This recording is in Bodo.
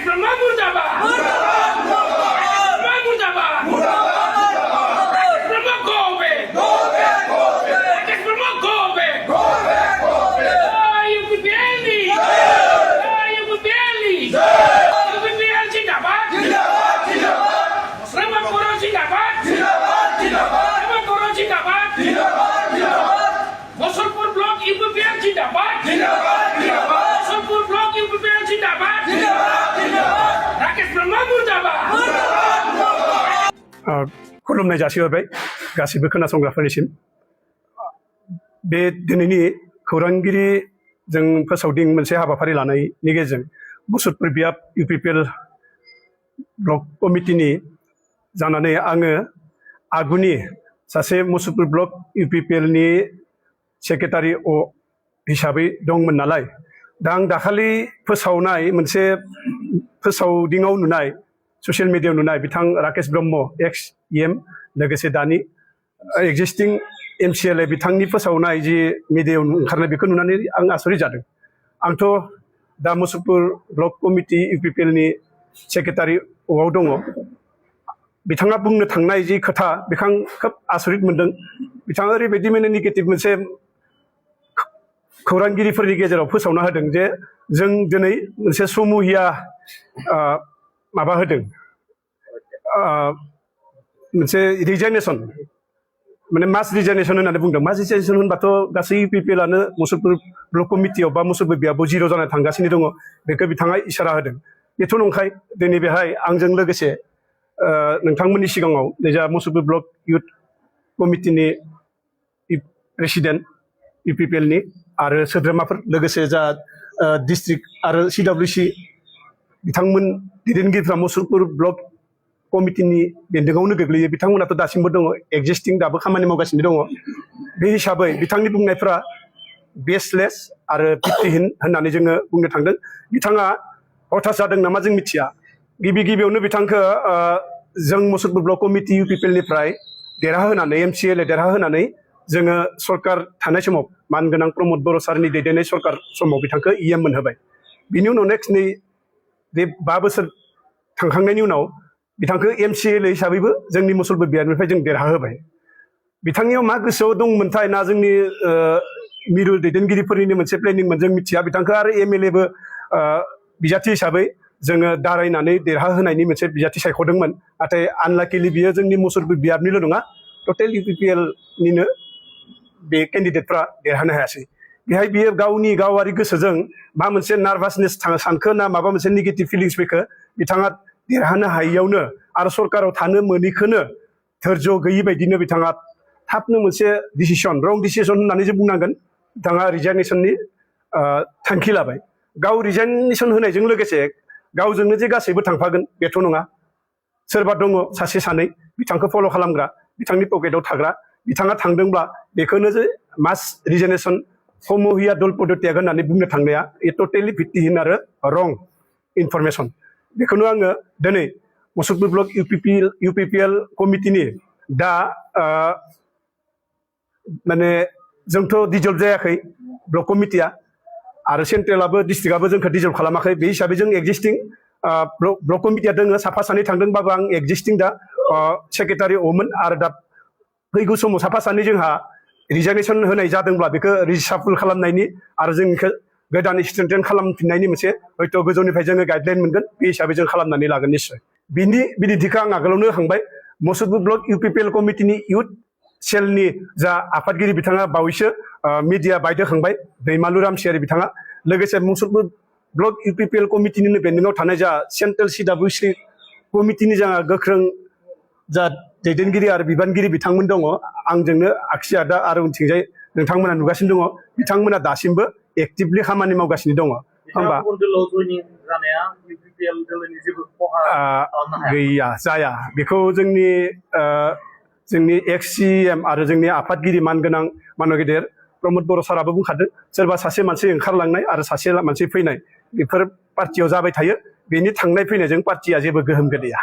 Brahma Murdabad! Brahma Murdabad! Brahma go away! Rakesh Brahma go away! UPPL! UPPL! UPPL Zindabad! Brahma Koro Zindabad! Brahma Koro Zindabad! Mosulpur Block UPPL Zindabad! Mosulpur Block UPPL Zindabad! Rakesh Brahma Murdabad! खुलुमनाय जासिहरबाय गासिबो खोनासंग्राफोरनिसिम बे दिनैनि खौरांगिरि जों फोसावदिं मोनसे हाबाफारि लानायनि गेजेरजों मुसुलपुर बियाब UPPL ब्लक कमिटिनि जानानै आङो आगुनि सासे मुसुलपुर ब्लक UPPL नि सेक्रेटारि हिसाबै दंमोन नालाय दा आं दाखालि फोसावनाय मोनसे फोसावदिङाव नुनाय ससियेल मिडियायाव नुनाय बिथां राकेश ब्रह्म एक्स EM लोगोसे दानि एक्जिस्टिं MCLA बिथांनि फोसावनाय जि मिडियायाव ओंखारनाय बेखौ नुनानै आं आसरित जादों। आंथ' दा मुसुलपुर ब्लक कमिटि UPPL नि सेक्रेटारि आव दङ। बिथाङा बुंनो थांनाय जि खोथा बेखौ आं खोब आसरित मोनदों। बिथाङा ओरैबायदि माने नेगेटिभ मोनसे खौरांगिरिफोरनि गेजेराव फोसावना होदों जे जों दिनै मोनसे समूहिया माबा होदों मोनसे रिजाइनेसन माने मास रिजाइनेसन होननानै बुंदों। मास रिजाइनेसन होनबाथ' गासै UPPL आनो मुसुलपुर ब्लक कमिटियाव बा मुसुलपुर बियाबाव जिर' जानानै थांगासिनो दङ। बेखौ बिथाङा इसारा होदों। बेथ' नंखाय दिनै बेहाय आंजों लोगोसे नोंथांमोननि सिगाङाव जा Musulpur block youth कमिटिनि president UPPL नि आरो सोद्रोमाफोर लोगोसे जा डिस्ट्रिक्ट आरो CWC बिथांमोन दैदेनगिरिफ्रा मुसुलपुर ब्लक कमिटिनि बेन्दोङावनो गोग्लैयो। बिथांमोनाथ' दासिमबो दङ एक्जिस्टिं दाबो खामानि मावगासिनो दङ। बे हिसाबै बिथांनि बुंनायफ्रा बेसलेस आरो भित्तिहीन होननानै जोङो बुंनो थांदों। बिथाङा हथास जादों नामा जों मिथिया। गिबियावनो बिथांखौ जों मुसुलपुर ब्लक कमिटि UPPL निफ्राय देरहाहोनानै MCLA देरहाहोनानै जोङो सरकार थानाय समाव मानगोनां प्रमद बर' सारनि दैदेननाय सरकार समाव बिथांखौ EM मोनहोबाय। बिनि उनाव नेक्स्ट नै बे 5 बोसोर थांखांनायनि उनाव बिथांखौ MCLA हिसाबैबो जोंनि मुसुलपुर बियाबनिफ्राय जों देरहाहोबाय। बिथांनियाव मा गोसोआव दंमोनथाय ना जोंनि मिरु दैदेनगिरिफोरनिनो मोनसे प्लेनिंमोन जों मिथिया। बिथांखौ आरो MLA बो बिजाथि हिसाबै जोङो दारायनानै देरहाहोनायनि मोनसे बिजाथि सायख'दोंमोन। नाथाय आनलाकिलि बियो जोंनि मुसुलपुर बियाबनिल' नङा टटेल UPPL निनो बे केन्डिडेटफ्रा देरहानो हायासै। बेहाय बियो गावनि गावारि गोसोजों मा मोनसे नार्भासनेस सानखो ना माबा मोनसे नेगेटिभ फिलिंस फैखो बिथाङा देरहानो हायैयावनो आरो सरकाराव थानो मोनैखौनो धैर्य गैयि बायदिनो बिथाङा थाबनो मोनसे डिसिसन रं डिसिसन होननानै जों बुंनांगोन। बिथाङा रिजाइनेसननि थांखि लाबाय। गाव रिजाइनेसन होनायजों लोगोसे गावजोंनो जे गासैबो थांफागोन बेथ' नङा। सोरबा दङ सासे सानै बिथांखौ फल' खालामग्रा बिथांनि पकेटाव थाग्रा। बिथाङा थांदोंब्ला बेखौनो जे मास रिजाइनेसन समूहिया दल पदत्याग होननानै बुंनो थांनाया बे टटेलि भित्तिहीन आरो रं इनफरमेसन। बेखौनो आङो दिनै मुसुलपुर ब्लक UPPL कमिटिनि दा माने जोंथ' डिजल्भ जायाखै ब्लक कमिटिया आरो सेन्ट्रेलाबो डिस्ट्रिक्टआबो जोंखौ डिजल्भ खालामाखै। बे हिसाबै जों एक्जिस्टिं ब्लक कमिटिया दङ। साफा सानै थांदोंबाबो आं एक्जिस्टिं दा सेक्रेटारि मोन आरो दा फैगौ समाव साफा सानै जोंहा रिजाइनेसन होनाय जादोंब्ला बेखौ रिसाफल खालामनायनि आरो जों बेखौ गोदान स्ट्रेंथेन खालामफिननायनि मोनसे हयथ' गोजौनिफ्राय जोङो गाइडलाइन मोनगोन। बे हिसाबै जों खालामनानै लागोन निश्चय। बिनि बिदिन्थिखौ आं आगोलावनो होखांबाय। मुसुलपुर ब्लक UPPL कमिटिनि इउथ सेलनि जा आफादगिरि बिथाङा बावैसो मिडिया बाइट होखांबाय दैमालु रामसियारि बिथाङा। लोगोसे मुसुलपुर ब्लक UPPL कमिटिनिनो बेन्दोङाव थानाय जा सेन्ट्रेल CWC कमिटिनि जा गोख्रों जा दैदेनगिरि आरो बिबानगिरि बिथांमोन दङ। आंजोंनो आगसि आदा आरो उनथिंजाय नोंथांमोना नुगासिनो दङ। बिथांमोना दासिमबो एक्टिभलि खामानि मावगासिनो दङ। होमबा गैया जाया बेखौ जोंनि एक्स CM आरो जोंनि आफादगिरि मानगोनां मानगिदिर प्रमद बर' साराबो बुंखादों सोरबा सासे मानसि ओंखारलांनाय आरो सासे मानसि फैनाय बेफोर पार्टियाव जाबाय थायो। बेनि थांनाय फैनायजों पार्टिया जेबो गोहोम गोलैया।